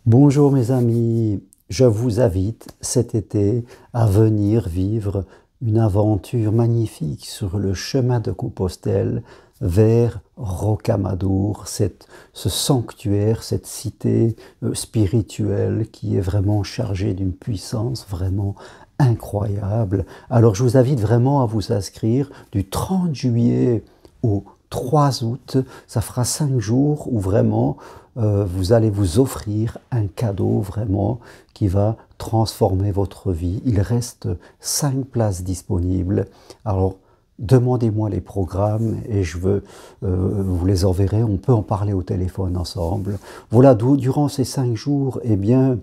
Bonjour mes amis, je vous invite cet été à venir vivre une aventure magnifique sur le chemin de Compostelle vers Rocamadour, ce sanctuaire, cette cité spirituelle qui est vraiment chargée d'une puissance vraiment incroyable. Alors je vous invite vraiment à vous inscrire du 30 juillet au 3 août, ça fera 5 jours où vraiment vous allez vous offrir un cadeau vraiment qui va transformer votre vie. Il reste 5 places disponibles. Alors, demandez-moi les programmes et vous les enverrai. On peut en parler au téléphone ensemble. Voilà, durant ces 5 jours, eh bien,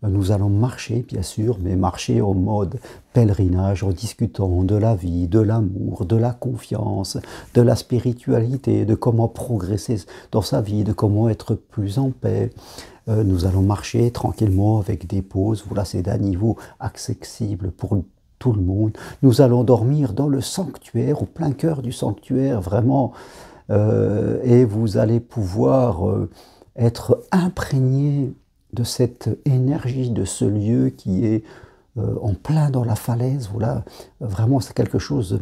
nous allons marcher, bien sûr, mais marcher en mode pèlerinage, en discutant de la vie, de l'amour, de la confiance, de la spiritualité, de comment progresser dans sa vie, de comment être plus en paix. Nous allons marcher tranquillement avec des pauses. Voilà, c'est d'un niveau accessible pour tout le monde. Nous allons dormir dans le sanctuaire, au plein cœur du sanctuaire, vraiment. Et vous allez pouvoir être imprégné de cette énergie de ce lieu qui est en plein dans la falaise. Voilà, vraiment c'est quelque chose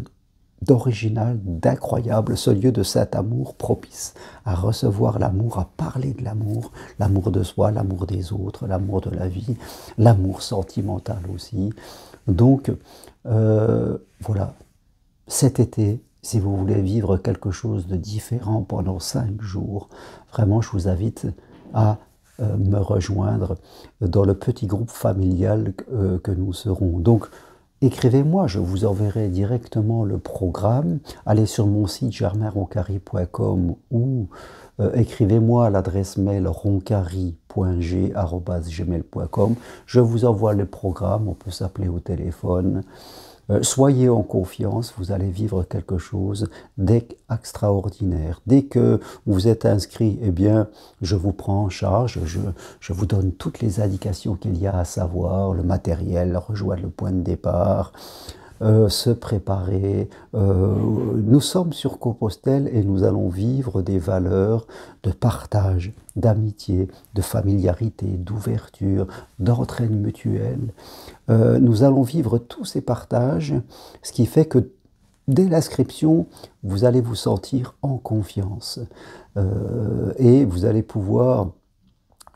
d'original, d'incroyable, ce lieu de cet amour propice à recevoir l'amour, à parler de l'amour de soi, l'amour des autres, l'amour de la vie, l'amour sentimental aussi. Donc voilà, cet été, si vous voulez vivre quelque chose de différent pendant 5 jours, vraiment je vous invite à me rejoindre dans le petit groupe familial que nous serons. Donc, écrivez-moi, je vous enverrai directement le programme. Allez sur mon site germainroncari.com ou écrivez-moi à l'adresse mail roncari.g@gmail.com. Je vous envoie le programme, on peut s'appeler au téléphone. Soyez en confiance, vous allez vivre quelque chose d'extraordinaire. Dès que vous êtes inscrit, eh bien, je vous prends en charge, je vous donne toutes les indications qu'il y a à savoir, le matériel, rejoindre le point de départ, se préparer. Nous sommes sur Compostelle et nous allons vivre des valeurs de partage, d'amitié, de familiarité, d'ouverture, d'entraide mutuelle. Nous allons vivre tous ces partages, ce qui fait que dès l'inscription, vous allez vous sentir en confiance et vous allez pouvoir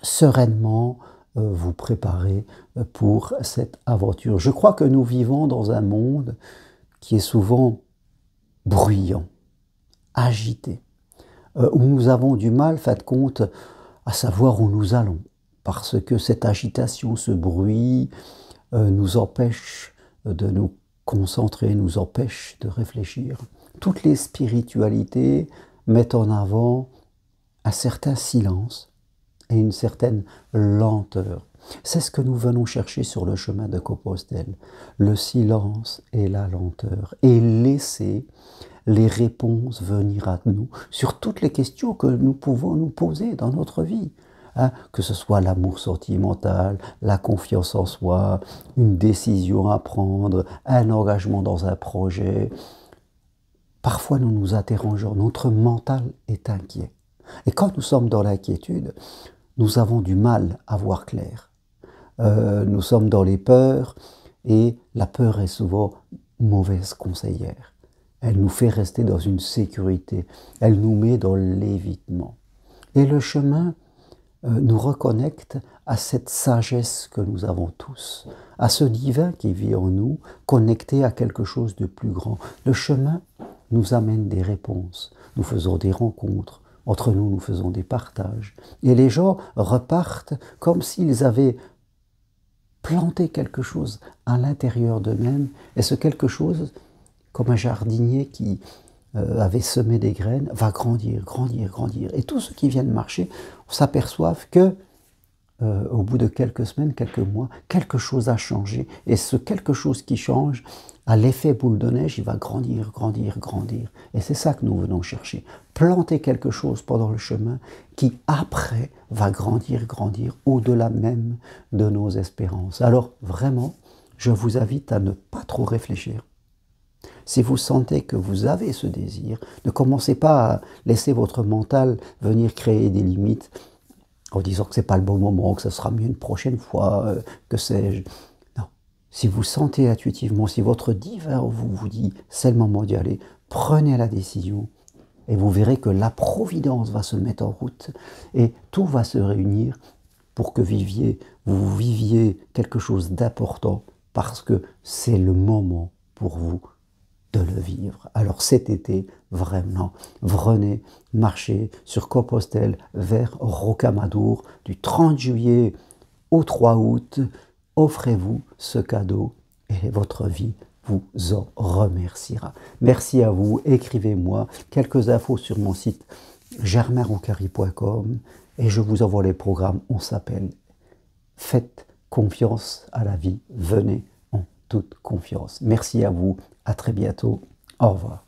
sereinement vous préparer pour cette aventure. Je crois que nous vivons dans un monde qui est souvent bruyant, agité, où nous avons du mal, fin de compte, à savoir où nous allons, parce que cette agitation, ce bruit, nous empêche de nous concentrer, nous empêche de réfléchir. Toutes les spiritualités mettent en avant un certain silence et une certaine lenteur. C'est ce que nous venons chercher sur le chemin de Compostelle, le silence et la lenteur, et laisser les réponses venir à nous sur toutes les questions que nous pouvons nous poser dans notre vie. Hein, que ce soit l'amour sentimental, la confiance en soi, une décision à prendre, un engagement dans un projet. Parfois nous nous interrogeons, notre mental est inquiet. Et quand nous sommes dans l'inquiétude, nous avons du mal à voir clair. Nous sommes dans les peurs et la peur est souvent mauvaise conseillère. Elle nous fait rester dans une sécurité, elle nous met dans l'évitement. Et le chemin nous reconnecte à cette sagesse que nous avons tous, à ce divin qui vit en nous, connecté à quelque chose de plus grand. Le chemin nous amène des réponses, nous faisons des rencontres, entre nous, nous faisons des partages. Et les gens repartent comme s'ils avaient planté quelque chose à l'intérieur d'eux-mêmes, et ce quelque chose, comme un jardinier qui avait semé des graines, va grandir, grandir, grandir. Et tous ceux qui viennent marcher s'aperçoivent que, au bout de quelques semaines, quelques mois, quelque chose a changé. Et ce quelque chose qui change, à l'effet boule de neige, il va grandir, grandir, grandir. Et c'est ça que nous venons chercher. Planter quelque chose pendant le chemin qui, après, va grandir, grandir, au-delà même de nos espérances. Alors, vraiment, je vous invite à ne pas trop réfléchir. Si vous sentez que vous avez ce désir, ne commencez pas à laisser votre mental venir créer des limites. en disant que ce n'est pas le bon moment, que ça sera mieux une prochaine fois, que sais-je. Non. Si vous sentez intuitivement, si votre divin vous dit c'est le moment d'y aller, prenez la décision et vous verrez que la providence va se mettre en route et tout va se réunir pour que vous viviez quelque chose d'important parce que c'est le moment pour vous de le vivre. Alors cet été, vraiment, venez marcher sur Compostelle vers Rocamadour du 30 juillet au 3 août. Offrez-vous ce cadeau et votre vie vous en remerciera. Merci à vous, écrivez-moi quelques infos sur mon site germainroucari.com et je vous envoie les programmes. On s'appelle Faites confiance à la vie, venez en toute confiance. Merci à vous, à très bientôt, au revoir.